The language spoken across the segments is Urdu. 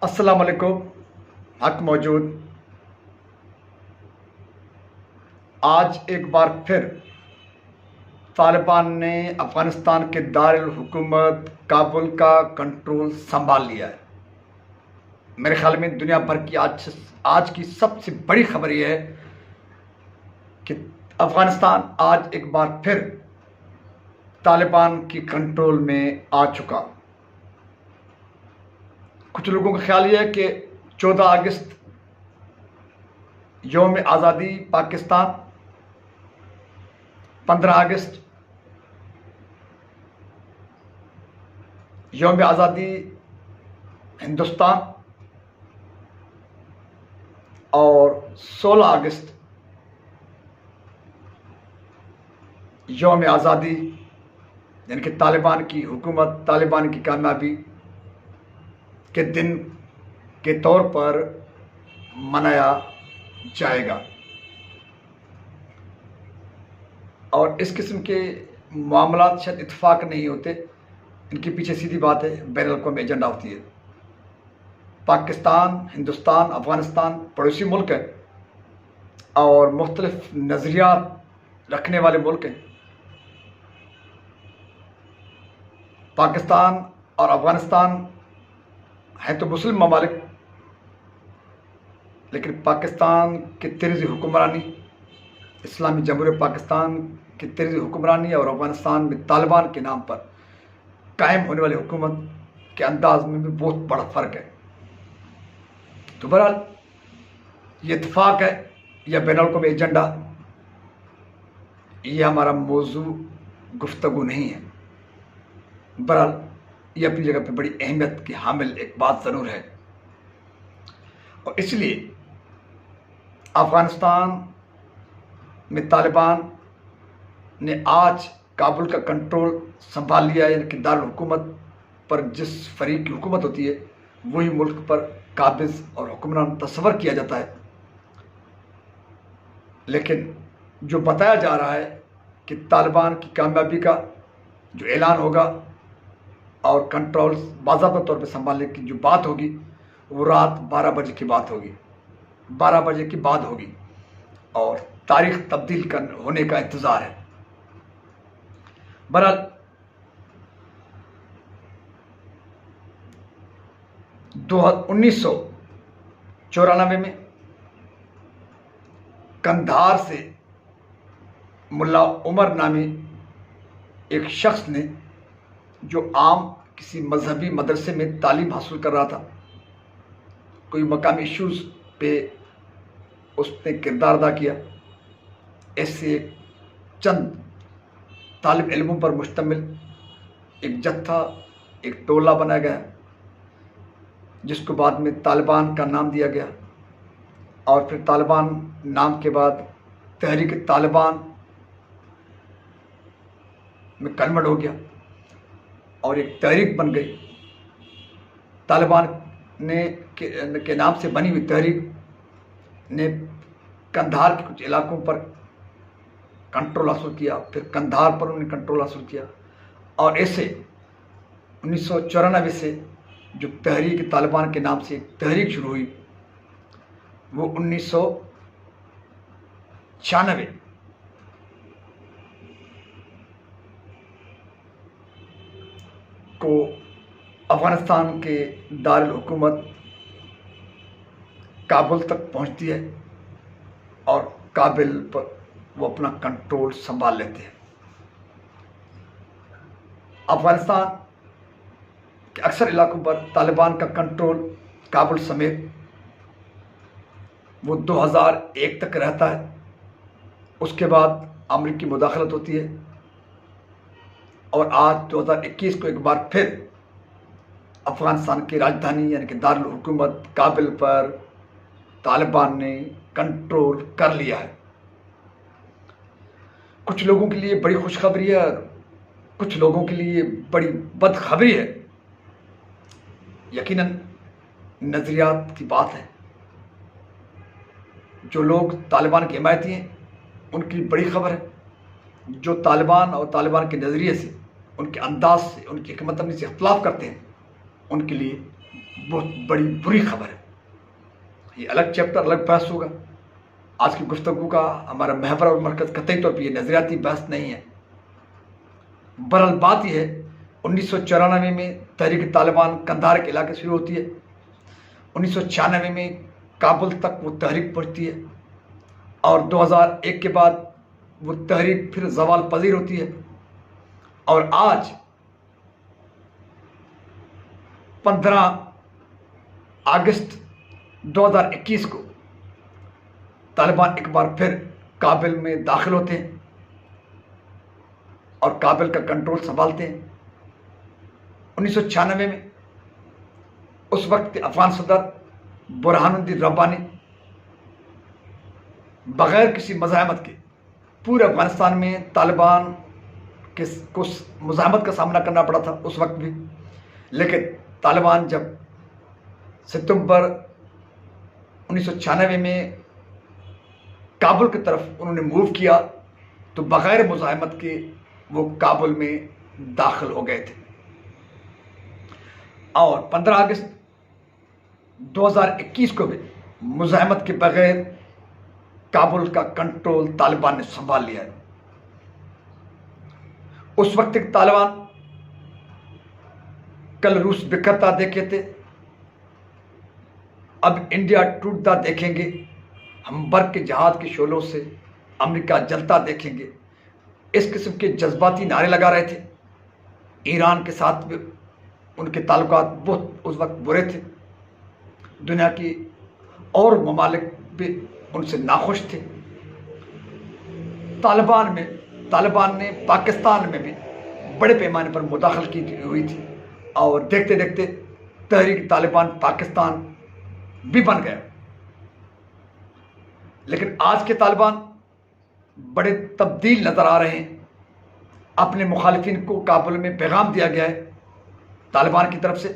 السلام علیکم. حق موجود. آج ایک بار پھر طالبان نے افغانستان کے دارالحکومت کابل کا کنٹرول سنبھال لیا ہے. میرے خیال میں دنیا بھر کی آج کی سب سے بڑی خبر یہ ہے کہ افغانستان آج ایک بار پھر طالبان کی کنٹرول میں آ چکا. کچھ لوگوں کا خیال یہ ہے کہ 14 اگست یوم آزادی پاکستان، 15 اگست یوم آزادی ہندوستان اور 16 اگست یوم آزادی یعنی کہ طالبان کی حکومت، طالبان کی کامیابی کے دن کے طور پر منایا جائے گا. اور اس قسم کے معاملات شاید اتفاق نہیں ہوتے، ان کے پیچھے سیدھی بات ہے بین الاقوامی ایجنڈا ہوتی ہے. پاکستان، ہندوستان، افغانستان پڑوسی ملک ہے اور مختلف نظریات رکھنے والے ملک ہیں. پاکستان اور افغانستان ہیں تو مسلم ممالک، لیکن پاکستان کی طرز حکمرانی، اسلامی جمہوریہ پاکستان کی طرز حکمرانی اور افغانستان میں طالبان کے نام پر قائم ہونے والی حکومت کے انداز میں بھی بہت بڑا فرق ہے. تو بہرحال یہ اتفاق ہے یا بین الاقوامی ایجنڈا، یہ ہمارا موضوع گفتگو نہیں ہے. بہرحال یہ اپنی جگہ پہ بڑی اہمیت کی حامل ایک بات ضرور ہے، اور اس لیے افغانستان میں طالبان نے آج کابل کا کنٹرول سنبھال لیا ہے. یعنی کہ دارالحکومت پر جس فریق کی حکومت ہوتی ہے وہی ملک پر قابض اور حکمران تصور کیا جاتا ہے. لیکن جو بتایا جا رہا ہے کہ طالبان کی کامیابی کا جو اعلان ہوگا اور کنٹرول باضابطہ طور پہ سنبھالنے کی جو بات ہوگی وہ رات 12 بجے کی بات ہوگی، 12 بجے کی بعد ہوگی، اور تاریخ تبدیل ہونے کا انتظار ہے. بہرحال 1994 میں کندھار سے ملا عمر نامی ایک شخص نے، جو عام کسی مذہبی مدرسے میں تعلیم حاصل کر رہا تھا، کوئی مقامی ایشوز پہ اس نے کردار ادا کیا. ایسے چند طالب علموں پر مشتمل ایک جتھا، ایک ٹولہ بنایا گیا جس کو بعد میں طالبان کا نام دیا گیا، اور پھر طالبان نام کے بعد تحریک طالبان میں کنورٹ ہو گیا اور ایک تحریک بن گئی. طالبان کے نام سے بنی ہوئی تحریک نے کندھار کے کچھ علاقوں پر کنٹرول حاصل کیا، پھر کندھار پر انہوں نے کنٹرول حاصل کیا، اور ایسے 1994 سے جو تحریک طالبان کے نام سے ایک تحریک شروع ہوئی، وہ 1996 کو افغانستان کے دارالحکومت کابل تک پہنچتی ہے اور کابل پر وہ اپنا کنٹرول سنبھال لیتے ہیں. افغانستان کے اکثر علاقوں پر طالبان کا کنٹرول کابل سمیت وہ 2001 تک رہتا ہے. اس کے بعد امریکی مداخلت ہوتی ہے، اور آج 2021 کو ایک بار پھر افغانستان کی راجدھانی یعنی کہ دارالحکومت کابل پر طالبان نے کنٹرول کر لیا ہے. کچھ لوگوں کے لیے بڑی خوشخبری ہے اور کچھ لوگوں کے لیے بڑی بدخبری ہے. یقیناً نظریات کی بات ہے. جو لوگ طالبان کے حمایتی ہیں ان کی بڑی خبر ہے. جو طالبان اور طالبان کے نظریے سے، ان کے انداز سے، ان کی حکمت عملی سے اختلاف کرتے ہیں، ان کے لیے بہت بڑی بری خبر ہے. یہ الگ چیپٹر، الگ بحث ہوگا. آج کی گفتگو کا ہمارا محور اور مرکز قطعی طور پہ یہ نظریاتی بحث نہیں ہے. بہرحال بات یہ ہے، 1994 میں تحریک طالبان قندھار کے علاقے سے شروع ہوتی ہے. 1996 میں کابل تک وہ تحریک پہنچتی ہے، اور 2001 کے بعد وہ تحریک پھر زوال پذیر ہوتی ہے. اور آج 15 اگست 2021 کو طالبان ایک بار پھر کابل میں داخل ہوتے ہیں اور کابل کا کنٹرول سنبھالتے ہیں. 1996 میں اس وقت کے افغان صدر برہان الدین ربانی بغیر کسی مزاحمت کے پورے افغانستان میں طالبان کو مزاحمت کا سامنا کرنا پڑا تھا اس وقت بھی. لیکن طالبان جب ستمبر 1996 میں کابل کی طرف انہوں نے موو کیا تو بغیر مزاحمت کے وہ کابل میں داخل ہو گئے تھے. اور 15 اگست 2021 کو بھی مزاحمت کے بغیر کابل کا کنٹرول طالبان نے سنبھال لیا ہے. اس وقت تک طالبان کل روس بکھرتا دیکھے تھے، اب انڈیا ٹوٹتا دیکھیں گے. ہم برق کے جہاز کے شعلوں سے امریکہ جلتا دیکھیں گے. اس قسم کے جذباتی نعرے لگا رہے تھے. ایران کے ساتھ بھی ان کے تعلقات بہت اس وقت برے تھے. دنیا کی اور ممالک بھی ان سے ناخوش تھے. طالبان نے پاکستان میں بھی بڑے پیمانے پر مداخلت کی ہوئی تھی، اور دیکھتے دیکھتے تحریک طالبان پاکستان بھی بن گیا. لیکن آج کے طالبان بڑے تبدیل نظر آ رہے ہیں. اپنے مخالفین کو کابل میں پیغام دیا گیا ہے طالبان کی طرف سے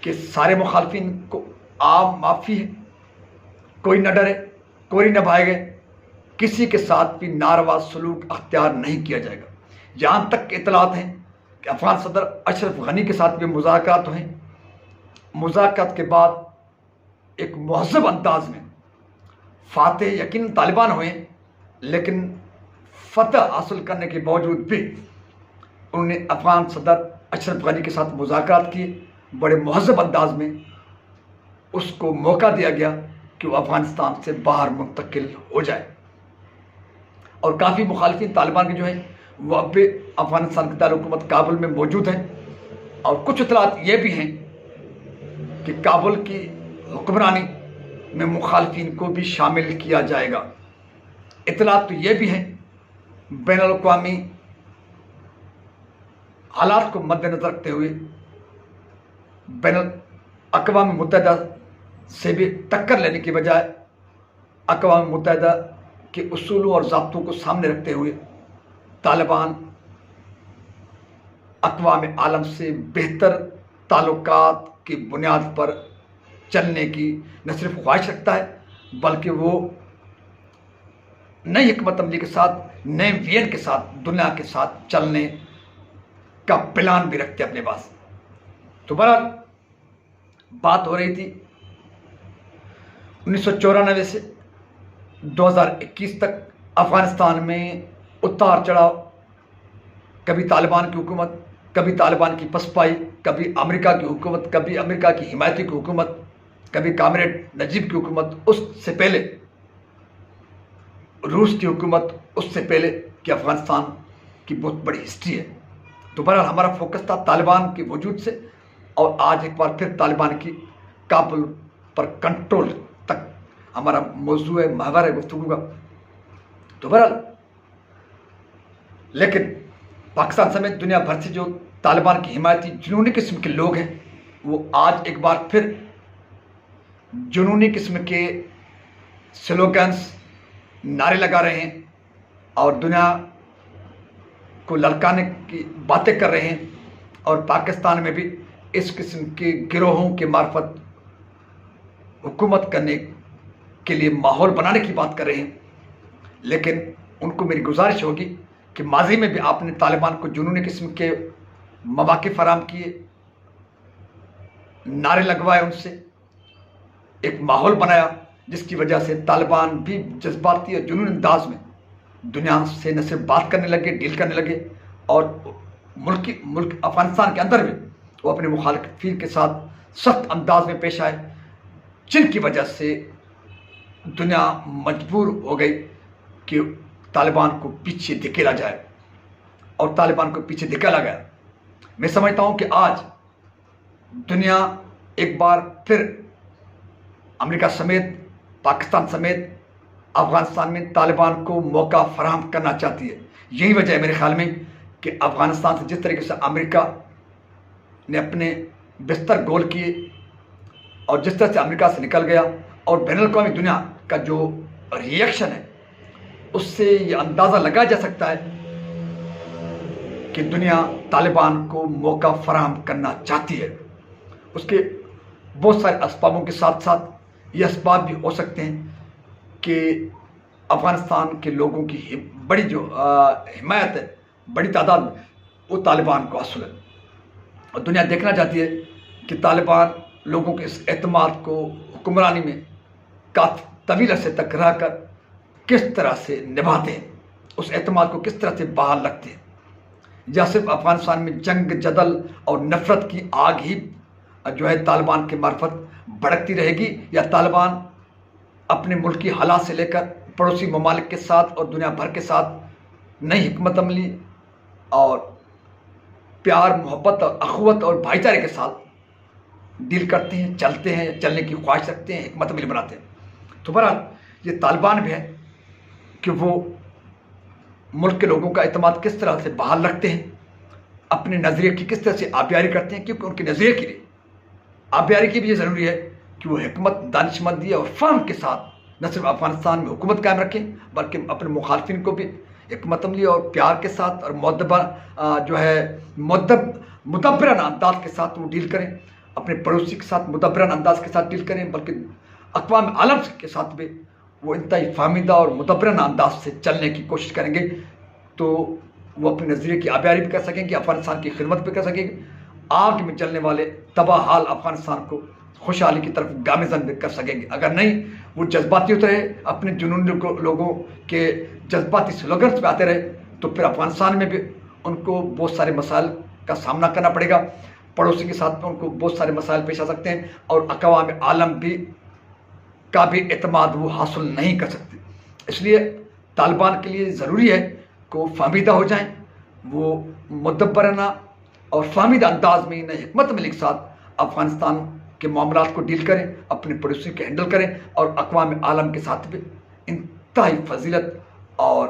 کہ سارے مخالفین کو عام معافی ہے، کوئی نہ ڈرے، کوئی نہ بھاگے، کسی کے ساتھ بھی ناروا سلوک اختیار نہیں کیا جائے گا. یہاں تک کہ اطلاعات ہیں کہ افغان صدر اشرف غنی کے ساتھ بھی مذاکرات ہوئے. مذاکرات کے بعد ایک مہذب انداز میں فاتح یقین طالبان ہوئے، لیکن فتح حاصل کرنے کے باوجود بھی انہوں نے افغان صدر اشرف غنی کے ساتھ مذاکرات کیے. بڑے مہذب انداز میں اس کو موقع دیا گیا کہ وہ افغانستان سے باہر منتقل ہو جائے. اور کافی مخالفین طالبان کے جو ہیں وہ اب بھی افغانستان کی دارالحکومت کابل میں موجود ہیں. اور کچھ اطلاعات یہ بھی ہیں کہ کابل کی حکمرانی میں مخالفین کو بھی شامل کیا جائے گا. اطلاعات تو یہ بھی ہیں، بین الاقوامی حالات کو مد نظر رکھتے ہوئے بین الاقوام متحدہ سے بھی ٹکر لینے کی بجائے اقوام متحدہ کے اصولوں اور ضابطوں کو سامنے رکھتے ہوئے طالبان اقوام عالم سے بہتر تعلقات کی بنیاد پر چلنے کی نہ صرف خواہش رکھتا ہے بلکہ وہ نئی حکمت عملی کے ساتھ، نئے ویژن کے ساتھ دنیا کے ساتھ چلنے کا پلان بھی رکھتے اپنے پاس. تو بہرحال بات ہو رہی تھی 1994 سے 2021 تک افغانستان میں اتار چڑھاؤ، کبھی طالبان کی حکومت، کبھی طالبان کی پسپائی، کبھی امریکہ کی حکومت، کبھی امریکہ کی حمایتی کی حکومت، کبھی کامریڈ نجیب کی حکومت، اس سے پہلے روس کی حکومت، اس سے پہلے کہ افغانستان کی بہت بڑی ہسٹری ہے. تو بہرحال ہمارا فوکس تھا طالبان کے وجود سے، اور آج ایک بار پھر طالبان کی کابل پر کنٹرول تک ہمارا موضوع محور ہے گفتگو کا. تو بہرحال لیکن پاکستان سمیت دنیا بھر سے جو طالبان کی حمایتی جنونی قسم کے لوگ ہیں وہ آج ایک بار پھر جنونی قسم کے سلوگنس، نعرے لگا رہے ہیں اور دنیا کو للکانے کی باتیں کر رہے ہیں. اور پاکستان میں بھی اس قسم کے گروہوں کے معرفت حکومت کرنے کے لیے ماحول بنانے کی بات کر رہے ہیں. لیکن ان کو میری گزارش ہوگی کہ ماضی میں بھی آپ نے طالبان کو جنونی قسم کے مواقع فراہم کیے، نعرے لگوائے، ان سے ایک ماحول بنایا جس کی وجہ سے طالبان بھی جذباتی اور جنون انداز میں دنیا سے نہ صرف بات کرنے لگے، ڈیل کرنے لگے، اور ملک افغانستان کے اندر بھی وہ اپنے مخالفین کے ساتھ سخت انداز میں پیش آئے، جن کی وجہ سے دنیا مجبور ہو گئی کہ طالبان کو پیچھے دھکیلا جائے، اور طالبان کو پیچھے دھکیلا گیا۔ میں سمجھتا ہوں کہ آج دنیا ایک بار پھر امریکہ سمیت، پاکستان سمیت افغانستان میں طالبان کو موقع فراہم کرنا چاہتی ہے۔ یہی وجہ ہے میرے خیال میں کہ افغانستان سے جس طریقے سے امریکہ نے اپنے بستر گول کیے، اور جس طرح سے امریکہ سے نکل گیا، اور بین الاقوامی دنیا کا جو ریئیکشن ہے، اس سے یہ اندازہ لگایا جا سکتا ہے کہ دنیا طالبان کو موقع فراہم کرنا چاہتی ہے۔ اس کے بہت سارے اسبابوں کے ساتھ ساتھ یہ اسباب بھی ہو سکتے ہیں کہ افغانستان کے لوگوں کی بڑی جو حمایت ہے، بڑی تعداد میں، وہ طالبان کو حاصل ہے، اور دنیا دیکھنا چاہتی ہے کہ طالبان لوگوں کے اس اعتماد کو حکمرانی میں کافی طویل عرصے تک رہ کر کس طرح سے نبھاتے ہیں، اس اعتماد کو کس طرح سے بحال رکھتے ہیں۔ یا صرف افغانستان میں جنگ، جدل اور نفرت کی آگ ہی جو ہے طالبان کے معرفت بھڑکتی رہے گی، یا طالبان اپنے ملکی حالات سے لے کر پڑوسی ممالک کے ساتھ اور دنیا بھر کے ساتھ نئی حکمت عملی اور پیار، محبت اور اخوت اور بھائی چارے کے ساتھ ڈیل کرتے ہیں، چلتے ہیں، چلنے کی خواہش رکھتے ہیں، حکمت عملی بناتے ہیں۔ تو بہرحال یہ طالبان بھی ہے کہ وہ ملک کے لوگوں کا اعتماد کس طرح سے بحال رکھتے ہیں، اپنے نظریے کی کس طرح سے آبیاری کرتے ہیں، کیونکہ ان کے نظریے کے لیے آبیاری کی بھی یہ ضروری ہے کہ وہ حکمت، دانشمندی اور فہم کے ساتھ نہ صرف افغانستان میں حکومت قائم رکھیں، بلکہ اپنے مخالفین کو بھی حکمت عملی اور پیار کے ساتھ اور مدبرانہ انداز کے ساتھ وہ ڈیل کریں، اپنے پڑوسی کے ساتھ مدبرانہ انداز کے ساتھ ڈیل کریں، بلکہ اقوام عالم کے ساتھ بھی وہ انتہائی فہمیدہ اور مدبرانہ انداز سے چلنے کی کوشش کریں گے، تو وہ اپنے نظریے کی آبیاری بھی کر سکیں گے، افغانستان کی خدمت بھی کر سکیں گے، آگ میں جلنے والے تباہ حال افغانستان کو خوشحالی کی طرف گامزن بھی کر سکیں گے۔ اگر نہیں وہ جذباتی ہوتے رہے، اپنے جنون لوگوں کے جذباتی سلوگنس پہ آتے رہے، تو پھر افغانستان میں بھی ان کو بہت سارے مسائل کا سامنا کرنا پڑے گا، پڑوسی کے ساتھ میں ان کو بہت سارے مسائل پیش آ سکتے ہیں، اور اقوام عالم کا بھی اعتماد وہ حاصل نہیں کر سکتے۔ اس لیے طالبان کے لیے ضروری ہے کہ وہ فہمیدہ ہو جائیں، وہ مدبرانہ اور فہمیدہ انداز میں نئے حکمت عملی کے ساتھ افغانستان کے معاملات کو ڈیل کریں، اپنے پڑوسی کو ہینڈل کریں، اور اقوام عالم کے ساتھ بھی انتہائی فضیلت اور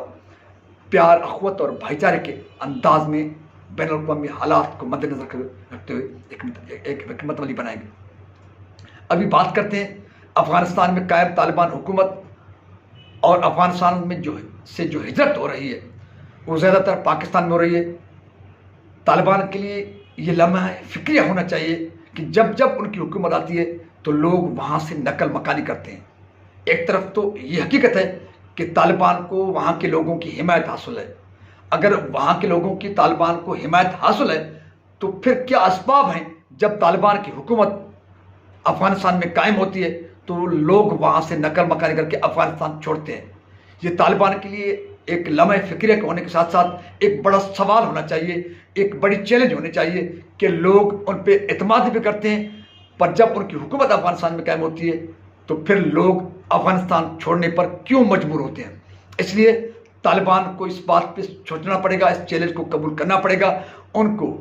پیار، اخوت اور بھائی چارے کے انداز میں بین الاقوامی حالات کو مد نظر رکھتے ہوئے ایک حکمت عملی بنائیں گے۔ ابھی بات کرتے ہیں افغانستان میں قائم طالبان حکومت اور افغانستان میں جو ہجرت ہو رہی ہے وہ زیادہ تر پاکستان میں ہو رہی ہے۔ طالبان کے لیے یہ لمحہ فکریہ ہونا چاہیے کہ جب ان کی حکومت آتی ہے تو لوگ وہاں سے نقل مکانی کرتے ہیں۔ ایک طرف تو یہ حقیقت ہے کہ طالبان کو وہاں کے لوگوں کی حمایت حاصل ہے، اگر وہاں کے لوگوں کی طالبان کو حمایت حاصل ہے تو پھر کیا اسباب ہیں جب طالبان کی حکومت افغانستان میں قائم ہوتی ہے تو لوگ وہاں سے نقل مکانی کر کے افغانستان چھوڑتے ہیں۔ یہ طالبان کے لیے ایک لمحہ فکریہ ہونے کے ساتھ ساتھ ایک بڑا سوال ہونا چاہیے، ایک بڑی چیلنج ہونی چاہیے کہ لوگ ان پہ اعتماد بھی کرتے ہیں، پر جب ان کی حکومت افغانستان میں قائم ہوتی ہے تو پھر لوگ افغانستان چھوڑنے پر کیوں مجبور ہوتے ہیں۔ اس لیے طالبان کو اس بات پہ سوچنا پڑے گا، اس چیلنج کو قبول کرنا پڑے گا، ان کو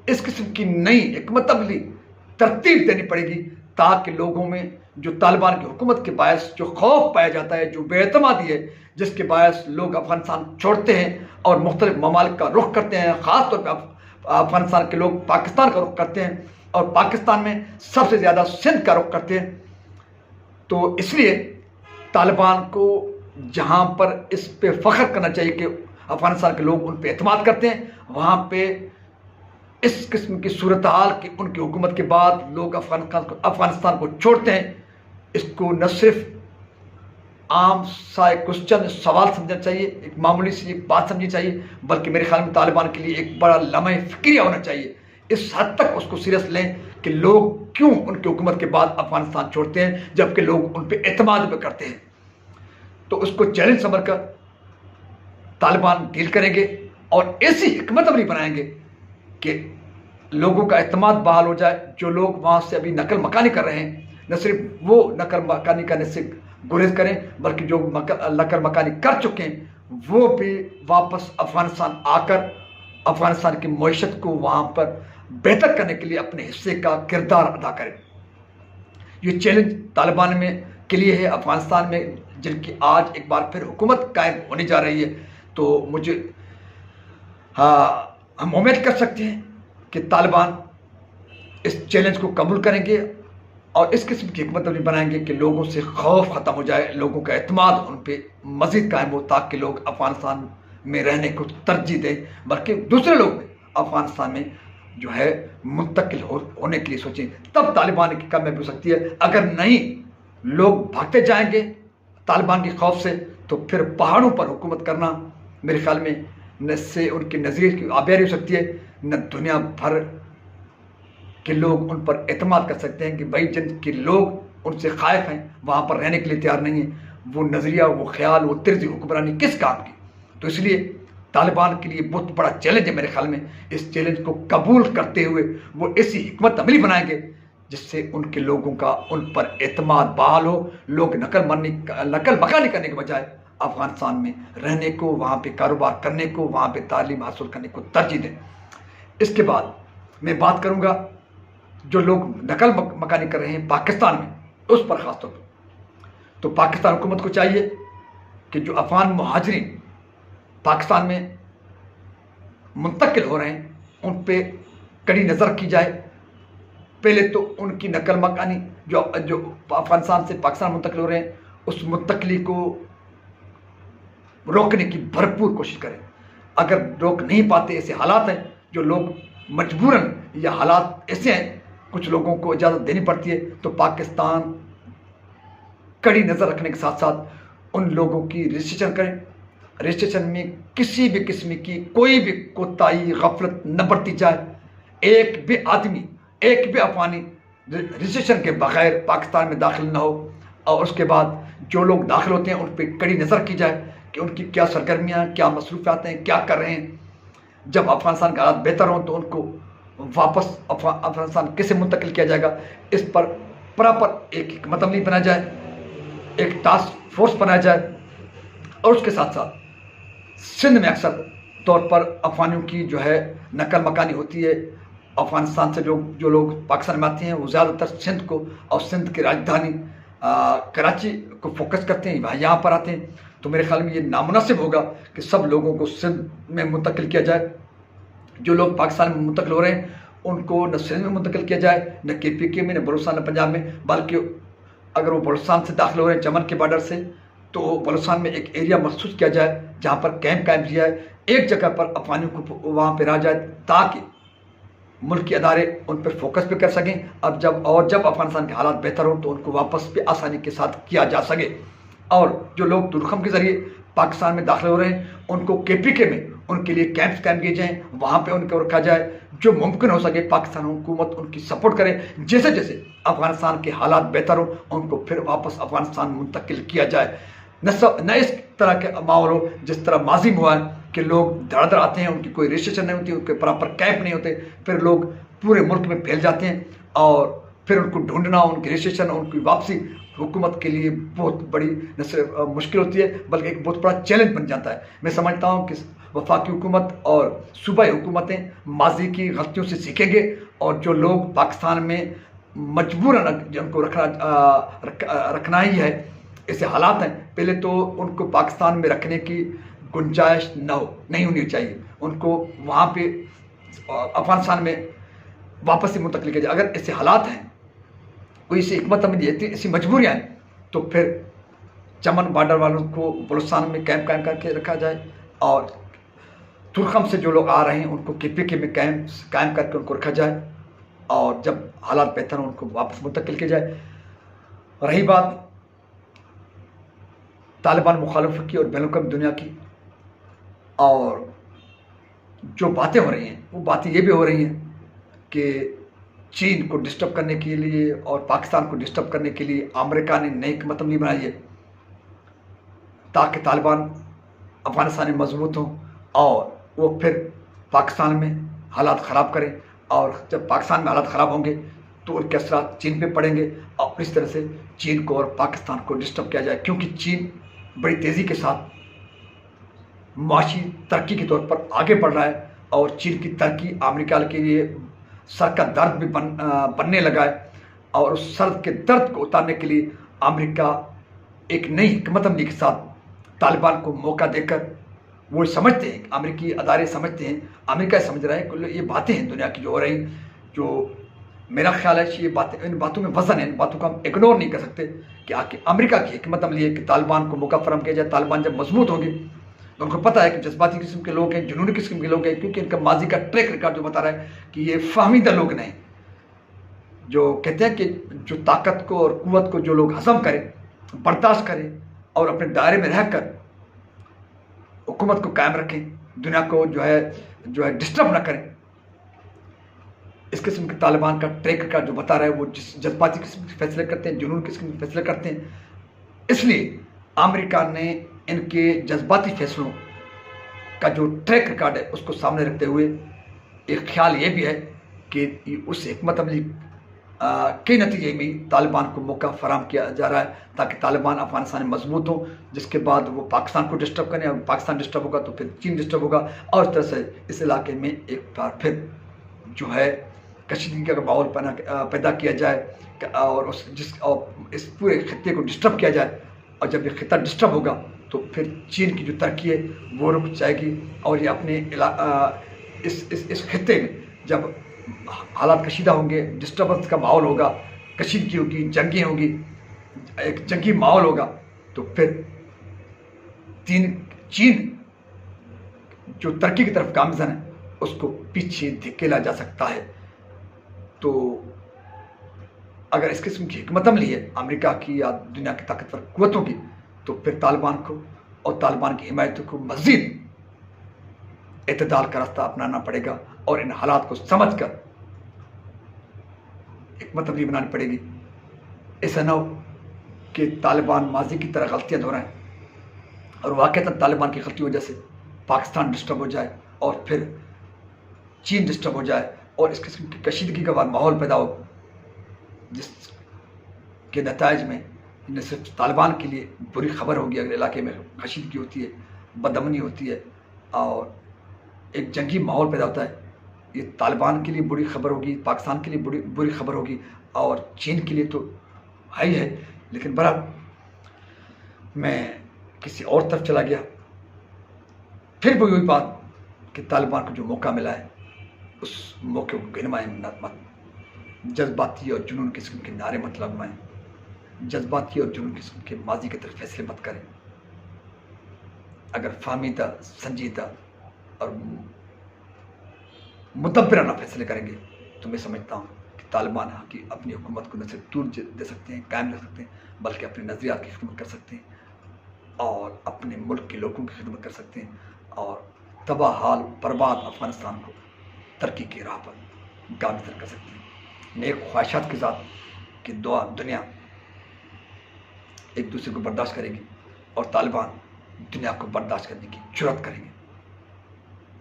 اس قسم کی نئی حکمت عملی ترتیب دینی پڑے گی تاکہ لوگوں میں جو طالبان کی حکومت کے باعث جو خوف پایا جاتا ہے، جو بے اعتمادی ہے، جس کے باعث لوگ افغانستان چھوڑتے ہیں اور مختلف ممالک کا رخ کرتے ہیں، خاص طور پہ افغانستان کے لوگ پاکستان کا رخ کرتے ہیں، اور پاکستان میں سب سے زیادہ سندھ کا رخ کرتے ہیں۔ تو اس لیے طالبان کو جہاں پر اس پہ فخر کرنا چاہیے کہ افغانستان کے لوگ ان پہ اعتماد کرتے ہیں، وہاں پہ اس قسم کی صورتحال کہ ان کی حکومت کے بعد لوگ افغانستان کو چھوڑتے ہیں، اس کو نہ صرف عام سا کوسچن سوال سمجھنا چاہیے، ایک معمولی سی ایک بات سمجھنی چاہیے، بلکہ میرے خیال میں طالبان کے لیے ایک بڑا لمحہ فکریہ ہونا چاہیے۔ اس حد تک اس کو سیریس لیں کہ لوگ کیوں ان کی حکومت کے بعد افغانستان چھوڑتے ہیں جبکہ لوگ ان پہ اعتماد بھی کرتے ہیں. تو اس کو چیلنج سمجھ کر طالبان ڈیل کریں گے اور ایسی حکمت عملی بنائیں گے کہ لوگوں کا اعتماد بحال ہو جائے. جو لوگ وہاں سے ابھی نقل مکانی کر رہے ہیں نہ صرف وہ نقل مکانی کرنے سے گریز کریں بلکہ جو نقل مکانی کر چکے ہیں وہ بھی واپس افغانستان آ کر افغانستان کی معیشت کو وہاں پر بہتر کرنے کے لیے اپنے حصے کا کردار ادا کریں. یہ چیلنج طالبان میں کے لیے ہے افغانستان میں جن کی آج ایک بار پھر حکومت قائم ہونے جا رہی ہے. تو ہم امید کر سکتے ہیں کہ طالبان اس چیلنج کو قبول کریں گے اور اس قسم کی حکمت عملی بنائیں گے کہ لوگوں سے خوف ختم ہو جائے, لوگوں کا اعتماد ان پہ مزید قائم ہو تاکہ لوگ افغانستان میں رہنے کو ترجیح دیں بلکہ دوسرے لوگ بھی افغانستان میں جو ہے منتقل ہونے کے لیے سوچیں. تب طالبان کی کامیابی ہو سکتی ہے. اگر نہیں لوگ بھاگتے جائیں گے طالبان کے خوف سے تو پھر پہاڑوں پر حکومت کرنا میرے خیال میں نہ سے ان کے نظریے کی آبیاری ہو سکتی ہے نہ دنیا بھر کہ لوگ ان پر اعتماد کر سکتے ہیں کہ بھائی جن کے لوگ ان سے خائف ہیں وہاں پر رہنے کے لیے تیار نہیں ہیں, وہ نظریہ وہ خیال وہ طرز حکمرانی کس کام کی. تو اس لیے طالبان کے لیے بہت بڑا چیلنج ہے میرے خیال میں. اس چیلنج کو قبول کرتے ہوئے وہ ایسی حکمت عملی بنائیں گے جس سے ان کے لوگوں کا ان پر اعتماد بحال ہو. لوگ نقل مکانی کرنے کے بجائے افغانستان میں رہنے کو, وہاں پہ کاروبار کرنے کو, وہاں پہ تعلیم حاصل کرنے کو ترجیح دیں. اس کے بعد میں بات کروں گا جو لوگ نقل مکانی کر رہے ہیں پاکستان میں اس پر خاص طور پر. تو پاکستان حکومت کو چاہیے کہ جو افغان مہاجرین پاکستان میں منتقل ہو رہے ہیں ان پہ کڑی نظر کی جائے. پہلے تو ان کی نقل مکانی جو افغانستان سے پاکستان منتقل ہو رہے ہیں اس منتقلی کو روکنے کی بھرپور کوشش کریں. اگر روک نہیں پاتے, ایسے حالات ہیں جو لوگ مجبوراً یا حالات ایسے ہیں کچھ لوگوں کو اجازت دینی پڑتی ہے, تو پاکستان کڑی نظر رکھنے کے ساتھ ساتھ ان لوگوں کی رجسٹریشن کریں. رجسٹریشن میں کسی بھی قسم کی کوئی بھی کوتاہی غفلت نہ برتی جائے. ایک بھی آدمی ایک بھی افغانی رجسٹریشن کے بغیر پاکستان میں داخل نہ ہو. اور اس کے بعد جو لوگ داخل ہوتے ہیں ان پہ کڑی نظر کی جائے کہ ان کی کیا سرگرمیاں کیا مصروفیات ہیں کیا کر رہے ہیں. جب افغانستان کے حالات بہتر ہوں تو ان کو واپس افغانستان کیسے منتقل کیا جائے گا اس پر پراپر ایک حکمت عملی بنا جائے, ایک ٹاسک فورس بنایا جائے. اور اس کے ساتھ ساتھ سندھ میں اکثر طور پر افغانیوں کی جو ہے نقل مکانی ہوتی ہے. افغانستان سے جو لوگ پاکستان میں آتے ہیں وہ زیادہ تر سندھ کو اور سندھ کی راجدھانی کراچی کو فوکس کرتے ہیں, یہاں پر آتے ہیں. تو میرے خیال میں یہ نامناسب ہوگا کہ سب لوگوں کو سندھ میں منتقل کیا جائے. جو لوگ پاکستان میں منتقل ہو رہے ہیں ان کو نہ سندھ میں منتقل کیا جائے نہ KPK میں نہ بلوچستان نہ پنجاب میں, بلکہ اگر وہ بلوچستان سے داخل ہو رہے ہیں چمن کے بارڈر سے تو بلوچستان میں ایک ایریا مخصوص کیا جائے جہاں پر کیمپ قائم کیا جائے. ایک جگہ پر افغانیوں کو وہاں پہ رہ جائے تاکہ ملک کے ادارے ان پر فوکس بھی کر سکیں. اب جب افغانستان کے حالات بہتر ہوں تو ان کو واپس بھی آسانی کے ساتھ کیا جا سکے. اور جو لوگ ترخم کے ذریعے پاکستان میں داخل ہو رہے ہیں ان کو KPK میں ان کے لیے کیمپس قائم کیے جائیں, وہاں پہ ان کو رکھا جائے. جو ممکن ہو سکے پاکستان حکومت ان کی سپورٹ کرے. جیسے جیسے افغانستان کے حالات بہتر ہوں ان کو پھر واپس افغانستان منتقل کیا جائے. نہ اس طرح کے ماحول ہو جس طرح ماضی میں ہوا ہے کہ لوگ دھڑ دھڑ آتے ہیں, ان کی کوئی رجسٹریشن نہیں ہوتی, ان کے پراپر کیمپ نہیں ہوتے, پھر لوگ پورے ملک میں پھیل جاتے ہیں اور پھر ان کو ڈھونڈنا, ان کی رجسٹریشن, ان کی واپسی حکومت کے لیے بہت بڑی نہ صرف مشکل ہوتی ہے بلکہ ایک بہت بڑا چیلنج بن جاتا ہے. میں سمجھتا ہوں کہ وفاقی حکومت اور صوبائی حکومتیں ماضی کی غلطیوں سے سیکھیں گے اور جو لوگ پاکستان میں مجبوراً جن کو رکھنا ہی ہے ایسے حالات ہیں, پہلے تو ان کو پاکستان میں رکھنے کی گنجائش نہیں ہونی چاہیے. ان کو وہاں پہ افغانستان میں واپس سے منتقل کیا جائے. اگر ایسے حالات ہیں کوئی ایسی حکمت عملی ایسی مجبوریاں ہیں تو پھر چمن بارڈر والوں کو بلوچستان میں کیمپ قائم کر کے رکھا جائے اور ترخم سے جو لوگ آ رہے ہیں ان کو KPK میں کیمپس قائم کر کے ان کو رکھا جائے اور جب حالات بہتر ہوں ان کو واپس منتقل کیا جائے. رہی بات طالبان مخالفت کی اور بین الاقوامی دنیا کی, اور جو باتیں ہو رہی ہیں وہ باتیں یہ بھی ہو رہی ہیں کہ چین کو ڈسٹرب کرنے کے لیے اور پاکستان کو ڈسٹرب کرنے کے لیے امریکہ نے نئی حکمت عملی بنائی ہے تاکہ طالبان افغانستان میں مضبوط ہوں اور وہ پھر پاکستان میں حالات خراب کریں، اور جب پاکستان میں حالات خراب ہوں گے تو ان کے اثرات چین پہ پڑیں گے اور اس طرح سے چین کو اور پاکستان کو ڈسٹرب کیا جائے، کیونکہ چین بڑی تیزی کے ساتھ معاشی ترقی کے طور پر آگے بڑھ رہا ہے اور چین کی ترقی امریکہ کے لیے سر کا درد بھی بننے لگا ہے، اور اس سر کے درد کو اتارنے کے لیے امریکہ ایک نئی حکمت عملی کے ساتھ طالبان کو موقع دے کر، وہ سمجھتے ہیں، امریکی ادارے سمجھتے ہیں، امریکہ سمجھ رہا ہے کہ یہ باتیں ہیں دنیا کی جو ہو رہی، جو میرا خیال ہے کہ یہ باتیں، ان باتوں میں وزن ہے، ان باتوں کو ہم اگنور نہیں کر سکتے کہ امریکہ کی حکمت عملی ہے کہ طالبان کو موقع فراہم کیا جائے۔ طالبان جب مضبوط ہوں گے تو ان کو پتہ ہے کہ جذباتی قسم کے لوگ ہیں، جنونی قسم کے لوگ ہیں، کیونکہ ان کا ماضی کا ٹریک ریکارڈ جو بتا رہا ہے کہ یہ فہمیدہ لوگ نہیں، جو کہتے ہیں کہ جو طاقت کو اور قوت کو جو لوگ ہضم کریں، برداشت کریں اور اپنے دائرے میں رہ کر حکومت کو قائم رکھیں، دنیا کو جو ہے ڈسٹرب نہ کریں، اس قسم کے طالبان کا ٹریک ریکارڈ جو بتا رہا ہے، وہ جذباتی قسم کے فیصلے کرتے ہیں، جنون قسم کے فیصلے کرتے ہیں۔ اس لیے امریکہ نے ان کے جذباتی فیصلوں کا جو ٹریک ریکارڈ ہے اس کو سامنے رکھتے ہوئے ایک خیال یہ بھی ہے کہ اس حکمت عملی کے نتیجے میں طالبان کو موقع فراہم کیا جا رہا ہے تاکہ طالبان افغانستان میں مضبوط ہوں، جس کے بعد وہ پاکستان کو ڈسٹرب کریں، اور پاکستان ڈسٹرب ہوگا تو پھر چین ڈسٹرب ہوگا، اور اس طرح سے اس علاقے میں ایک بار پھر جو ہے کشیدگی کا ماحول پیدا کیا جائے اور اس پورے خطے کو ڈسٹرب کیا جائے، اور جب یہ خطہ ڈسٹرب ہوگا تو پھر چین کی جو ترقی ہے وہ رک جائے گی، اور یہ اپنے اس خطے میں جب حالات کشیدہ ہوں گے، ڈسٹربنس کا ماحول ہوگا، کشیدگی ہوگی، جنگیں ہوگی، ایک جنگی ماحول ہوگا، تو پھر چین جو ترقی کی طرف گامزن ہے اس کو پیچھے دھکیلا جا سکتا ہے۔ تو اگر اس قسم کی حکمت عملی ہے امریکہ کی یا دنیا کی طاقتور قوتوں کی، تو پھر طالبان کو اور طالبان کی حمایتوں کو مزید اعتدال کا راستہ اپنانا پڑے گا اور ان حالات کو سمجھ کر حکمت عملی بنانی پڑے گی۔ ایسا نہ ہو کہ طالبان ماضی کی طرح غلطیاں دہرائیں اور واقعتاً طالبان کی غلطی وجہ سے پاکستان ڈسٹرب ہو جائے اور پھر چین ڈسٹرب ہو جائے اور اس قسم کی کشیدگی کا ماحول پیدا ہو، جس کے نتائج میں نہ صرف طالبان کے لیے بری خبر ہوگی، اگر علاقے میں کشیدگی ہوتی ہے، بدامنی ہوتی ہے اور ایک جنگی ماحول پیدا ہوتا ہے، یہ طالبان کے لیے بری خبر ہوگی، پاکستان کے لیے بری خبر ہوگی اور چین کے لیے تو ہے ہی ہے۔ لیکن برحال میں کسی اور طرف چلا گیا، پھر بھی وہی بات کہ طالبان کو جو موقع ملا ہے اس موقع کو گنوائیں مت، جذباتی اور جنون قسم کے نعرے مت لگوائیں، جذباتی اور جنون قسم کے ماضی کی طرف فیصلے مت کریں۔ اگر فہمیدہ، سنجیدہ اور مدبرانہ فیصلے کریں گے تو میں سمجھتا ہوں کہ طالبان کی اپنی حکومت کو نہ صرف طول دے سکتے ہیں، قائم رکھ سکتے ہیں، بلکہ اپنے نظریات کی خدمت کر سکتے ہیں اور اپنے ملک کے لوگوں کی خدمت کر سکتے ہیں اور تباہ حال برباد افغانستان کو ترقی کی راہ پر گامزن کر سکتے ہیں۔ نیک خواہشات کے ساتھ کہ دنیا ایک دوسرے کو برداشت کرے گی اور طالبان دنیا کو برداشت کرنے کی جرات کریں گے۔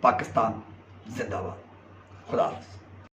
پاکستان زندہ باد۔ خدا حافظ۔